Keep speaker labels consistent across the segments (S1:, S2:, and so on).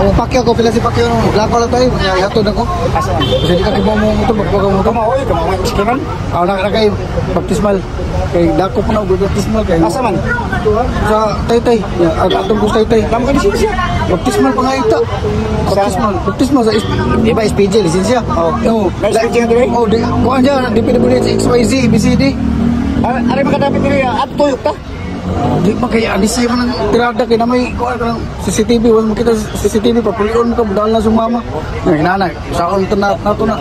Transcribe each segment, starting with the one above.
S1: Ang Pacquiao ko, pila si Pacquiao nung lako lang tayo, hatod ako. Kasi di ka kibaw mo ito, magbaga mo ito.
S2: Kamaway ko sikiran.
S1: Nakay, baptismal. Kay dako pa na, baptismal kayo.
S2: Asa man?
S1: Sa Taytay, atong ko Taytay.
S2: Lamo ka lisensya.
S1: Baptismal pa nga ito. Baptismal sa iba SPJ, lisensya.
S2: Oo. SPJ nga doon?
S1: Oo, kuhaan dyan, DPWH, XYZ, BCD.
S2: Ano yung makadapit nila? At tuyok ta?
S1: Di ba kaya adisay mo ng tirada kaya na may kuha ka ng CCTV, wala mo kita CCTV, papulion ka, budal na sumama. Hinanay, saan ito na ito na.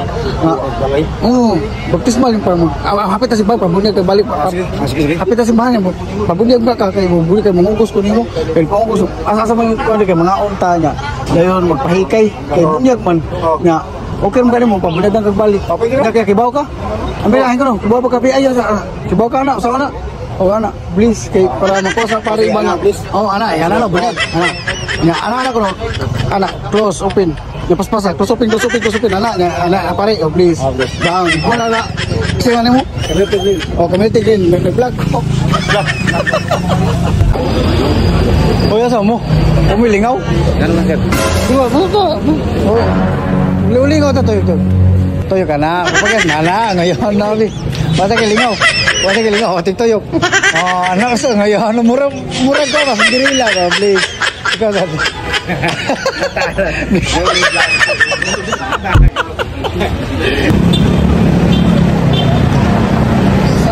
S1: Oo, baptismal yung parang hapit na si Bang, pabunyag ka balik. Hapit na si Bang, pabunyag ba ka, kaya bubuli kayo, mangungkos ko nimo. Kaya pangungkos, asa mo yung kuha kayo, mga unta niya. Ngayon, magpahikay, kaya bunyag man. Nga, okay mo ka mo, pabunyag ang kagbalik. Kaya kibaw ka? Ang bilahin ko no, kibaw pa ka, ayaw, kibaw ka na, usawa na. Oh anak, please kay para makosa para iba na please. Oh anak, yan ano bunyag. Anak ko no. Anak, close open. Pas-pasan, close open. Anak pare, oh please. Bang, wala na. Siya mo? Community green, nag-vlog. Oh, yasa mo. Umilingaw.
S2: Ganun lang sir.
S1: Diba, to. Oh. Ulingaw ta to. Toyo ka na. Pagkas nana ngayon nabi. Basta kilingaw. Tiktoyok. Anak sa ngayon, murag ka ba? Dirila ka, please. Ikaw sabi.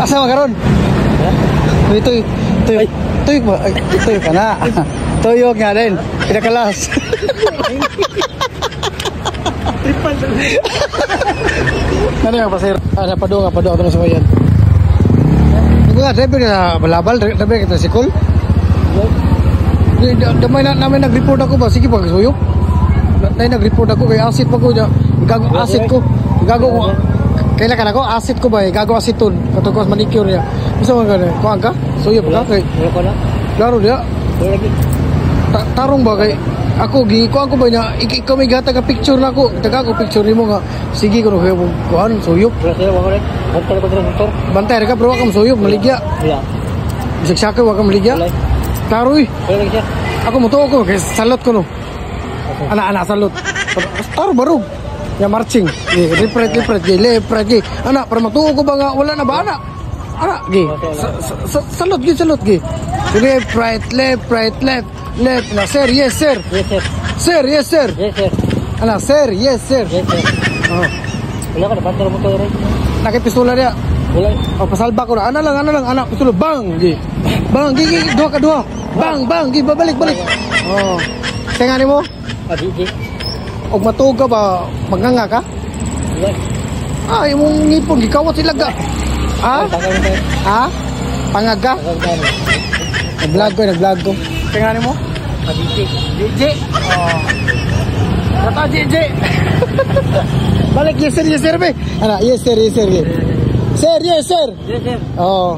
S1: Asa makaroon? Tuyok ba? Tuyok ka na. Tuyok nga din. Pinakalas. Ano yung pasir? Napado ito na sa wayan. Driver na balabal, driver kita sikol. Damay na namin nag-report ako ba? Sige pag suyok. Nag-report ako kay acid pa ko. Gago acid ko. Kailan ka na ko? Acid ko ba? Gago aceton. Katungkos manicure niya. Gusto mo gano'n? Kuhaan ka? Suyok ka? Klaro niya. Tarong ba kay ako kuhaan ko ba niya? Ikaw may gata ka picture na ako. Taga ko picture ni mo nga. Sige ko na kayo kuhaan. Suyok. Bantay ka bro, wag kang suyok, maligya. Bisag-sakay, wag kang maligya. Klaro eh. Ako mutuo ko, kaya salot ko no. Anak, salot. Taro baro. Ya marching. Left right. Anak, para matuo ko ba nga, wala na ba anak? Anak, salot. Left right. Na, sir, yes sir. Sir, yes sir. Anak, sir, yes sir.
S2: Wala ka na, pantara mo to rin.
S1: Nakipistola dia.
S2: Wala.
S1: Pasalba ko na. Ana lang, anak pistola. Bang, gi. Bang, gi, dua. Bang, gi, balik. Oh. Kaya nga mo?
S2: Di.
S1: Og matuog ka ba, magnganga ka?
S2: Wala.
S1: Imong ngipon, gikawat sila ka. Ha? Pangag ka? Nag-vlog ko. Kaya nga mo? DJ. Oh. Kata DJ. Balik, yes sir be. Anak, yes sir. Sir, yes sir.
S2: Yes sir.
S1: Oh.